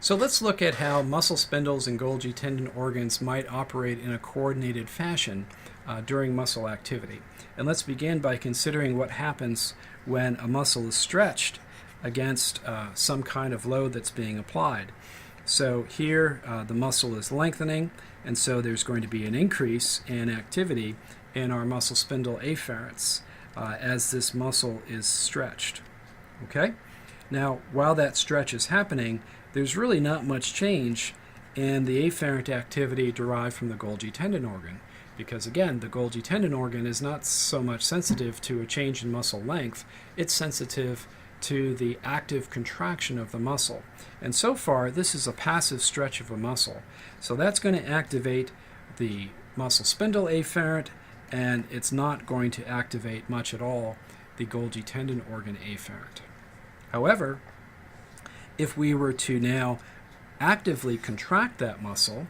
So let's look at how muscle spindles and Golgi tendon organs might operate in a coordinated fashion during muscle activity. And let's begin by considering what happens when a muscle is stretched against some kind of load that's being applied. So here the muscle is lengthening, and so there's going to be an increase in activity in our muscle spindle afferents as this muscle is stretched. Okay? Now, while that stretch is happening, there's really not much change in the afferent activity derived from the Golgi tendon organ, because again, the Golgi tendon organ is not so much sensitive to a change in muscle length, it's sensitive to the active contraction of the muscle. And so far, this is a passive stretch of a muscle. So that's going to activate the muscle spindle afferent, and it's not going to activate much at all the Golgi tendon organ afferent. However, if we were to now actively contract that muscle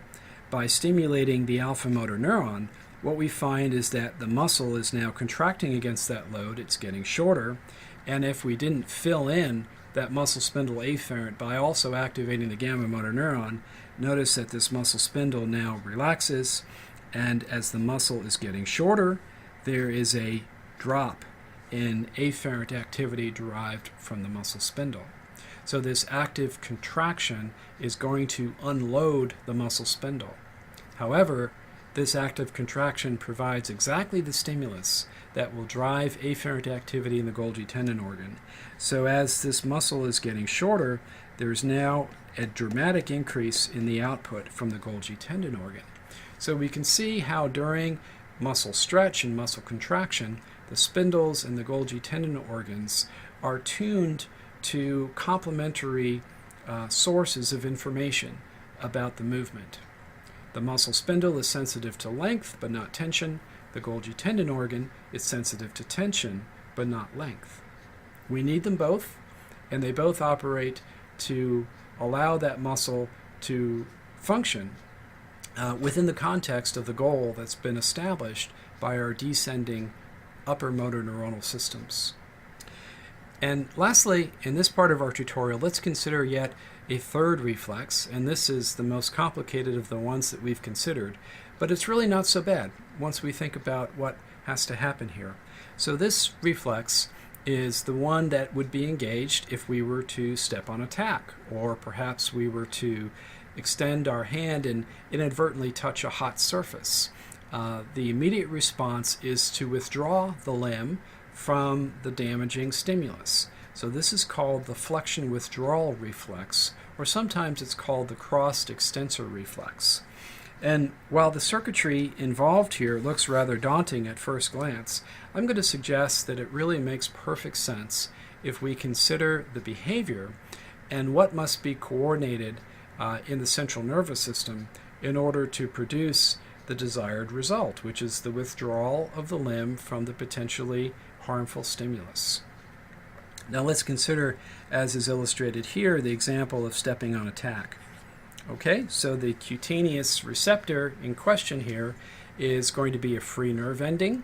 by stimulating the alpha motor neuron, what we find is that the muscle is now contracting against that load, it's getting shorter, and if we didn't fill in that muscle spindle afferent by also activating the gamma motor neuron, notice that this muscle spindle now relaxes, and as the muscle is getting shorter, there is a drop in afferent activity derived from the muscle spindle. So this active contraction is going to unload the muscle spindle. However, this active contraction provides exactly the stimulus that will drive afferent activity in the Golgi tendon organ. So as this muscle is getting shorter, there's now a dramatic increase in the output from the Golgi tendon organ. So we can see how during muscle stretch and muscle contraction, the spindles and the Golgi tendon organs are tuned to complementary sources of information about the movement. The muscle spindle is sensitive to length but not tension. The Golgi tendon organ is sensitive to tension but not length. We need them both, and they both operate to allow that muscle to function within the context of the goal that's been established by our descending upper motor neuronal systems. And lastly, in this part of our tutorial, let's consider yet a third reflex, and this is the most complicated of the ones that we've considered, but it's really not so bad once we think about what has to happen here. So this reflex is the one that would be engaged if we were to step on a tack, or perhaps we were to extend our hand and inadvertently touch a hot surface. The immediate response is to withdraw the limb from the damaging stimulus. So this is called the flexion withdrawal reflex, or sometimes it's called the crossed extensor reflex. And while the circuitry involved here looks rather daunting at first glance, I'm going to suggest that it really makes perfect sense if we consider the behavior and what must be coordinated in the central nervous system in order to produce the desired result, which is the withdrawal of the limb from the potentially harmful stimulus. Now let's consider, as is illustrated here, the example of stepping on a tack. Okay, so the cutaneous receptor in question here is going to be a free nerve ending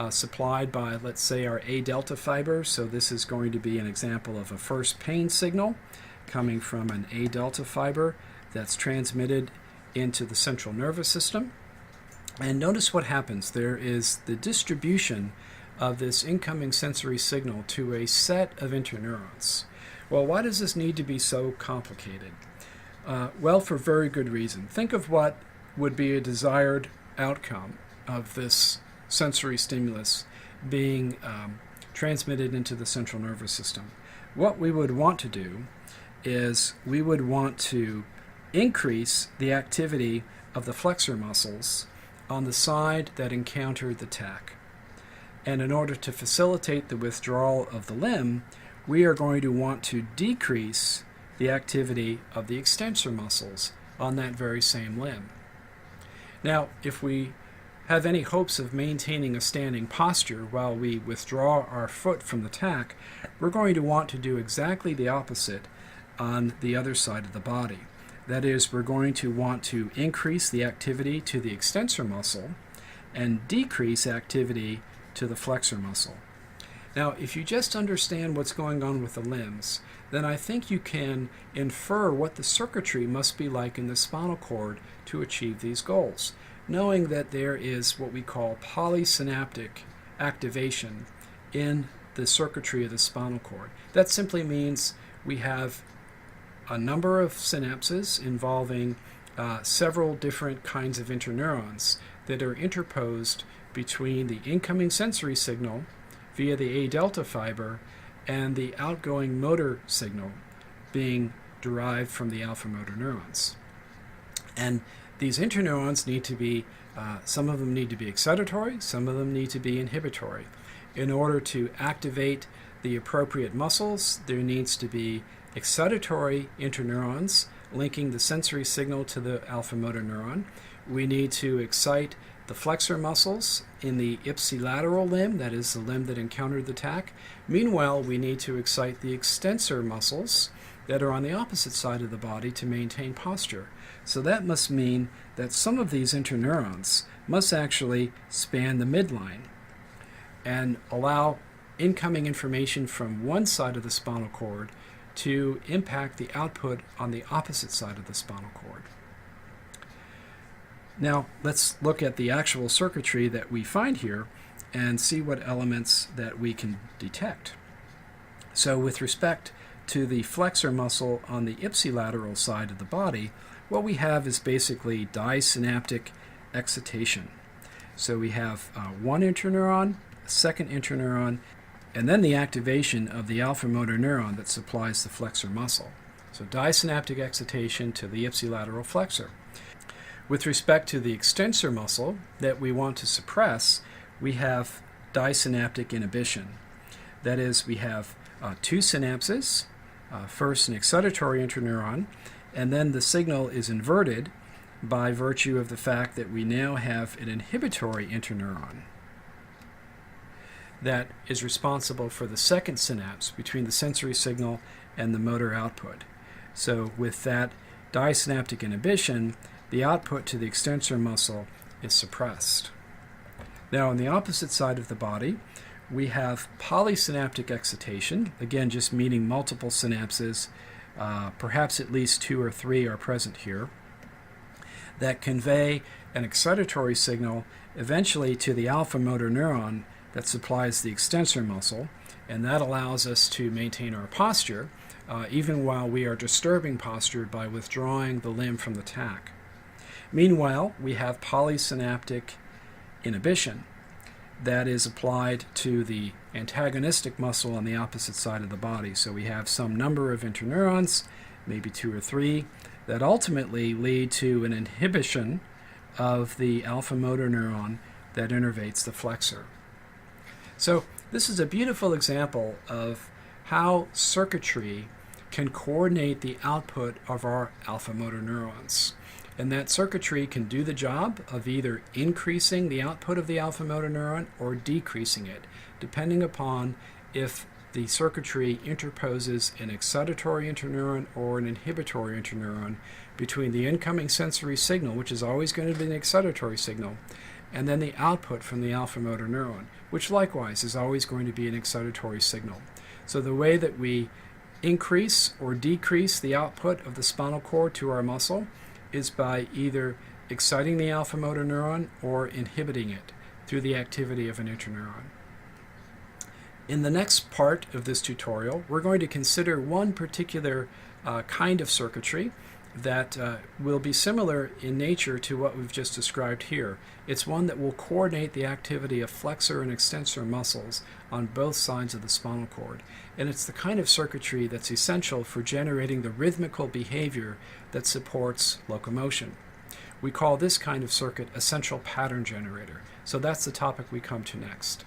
supplied by, let's say, our A delta fiber. So this is going to be an example of a first pain signal coming from an A delta fiber that's transmitted into the central nervous system. And notice what happens. There is the distribution of this incoming sensory signal to a set of interneurons. Well, why does this need to be so complicated? Well, for very good reason. Think of what would be a desired outcome of this sensory stimulus being transmitted into the central nervous system. What we would want to do is we would want to increase the activity of the flexor muscles on the side that encountered the tack. And in order to facilitate the withdrawal of the limb, we are going to want to decrease the activity of the extensor muscles on that very same limb. Now, if we have any hopes of maintaining a standing posture while we withdraw our foot from the tack, we're going to want to do exactly the opposite on the other side of the body. That is, we're going to want to increase the activity to the extensor muscle and decrease activity to the flexor muscle. Now, if you just understand what's going on with the limbs, then I think you can infer what the circuitry must be like in the spinal cord to achieve these goals, knowing that there is what we call polysynaptic activation in the circuitry of the spinal cord. That simply means we have a number of synapses involving several different kinds of interneurons that are interposed between the incoming sensory signal via the A delta fiber and the outgoing motor signal being derived from the alpha motor neurons. And these interneurons need to be, some of them need to be excitatory, some of them need to be inhibitory. In order to activate the appropriate muscles, there needs to be excitatory interneurons linking the sensory signal to the alpha motor neuron. We need to excite the flexor muscles in the ipsilateral limb, that is the limb that encountered the attack. Meanwhile, we need to excite the extensor muscles that are on the opposite side of the body to maintain posture. So that must mean that some of these interneurons must actually span the midline and allow incoming information from one side of the spinal cord to impact the output on the opposite side of the spinal cord. Now, let's look at the actual circuitry that we find here and see what elements that we can detect. So with respect to the flexor muscle on the ipsilateral side of the body, what we have is basically disynaptic excitation. So we have one interneuron, a second interneuron, and then the activation of the alpha motor neuron that supplies the flexor muscle. So disynaptic excitation to the ipsilateral flexor. With respect to the extensor muscle that we want to suppress, we have disynaptic inhibition. That is, we have two synapses, first an excitatory interneuron, and then the signal is inverted by virtue of the fact that we now have an inhibitory interneuron that is responsible for the second synapse between the sensory signal and the motor output. So with that disynaptic inhibition, the output to the extensor muscle is suppressed. Now on the opposite side of the body, we have polysynaptic excitation, again just meaning multiple synapses, perhaps at least 2 or 3 are present here, that convey an excitatory signal eventually to the alpha motor neuron that supplies the extensor muscle, and that allows us to maintain our posture even while we are disturbing posture by withdrawing the limb from the tack. Meanwhile, we have polysynaptic inhibition that is applied to the antagonistic muscle on the opposite side of the body. So we have some number of interneurons, maybe 2 or 3, that ultimately lead to an inhibition of the alpha motor neuron that innervates the flexor. So this is a beautiful example of how circuitry can coordinate the output of our alpha motor neurons. And that circuitry can do the job of either increasing the output of the alpha motor neuron or decreasing it, depending upon if the circuitry interposes an excitatory interneuron or an inhibitory interneuron between the incoming sensory signal, which is always going to be an excitatory signal, and then the output from the alpha motor neuron, which likewise is always going to be an excitatory signal. So the way that we increase or decrease the output of the spinal cord to our muscle is by either exciting the alpha motor neuron or inhibiting it through the activity of an interneuron. In the next part of this tutorial, we're going to consider one particular kind of circuitry that will be similar in nature to what we've just described here. It's one that will coordinate the activity of flexor and extensor muscles on both sides of the spinal cord. And it's the kind of circuitry that's essential for generating the rhythmical behavior that supports locomotion. We call this kind of circuit a central pattern generator. So that's the topic we come to next.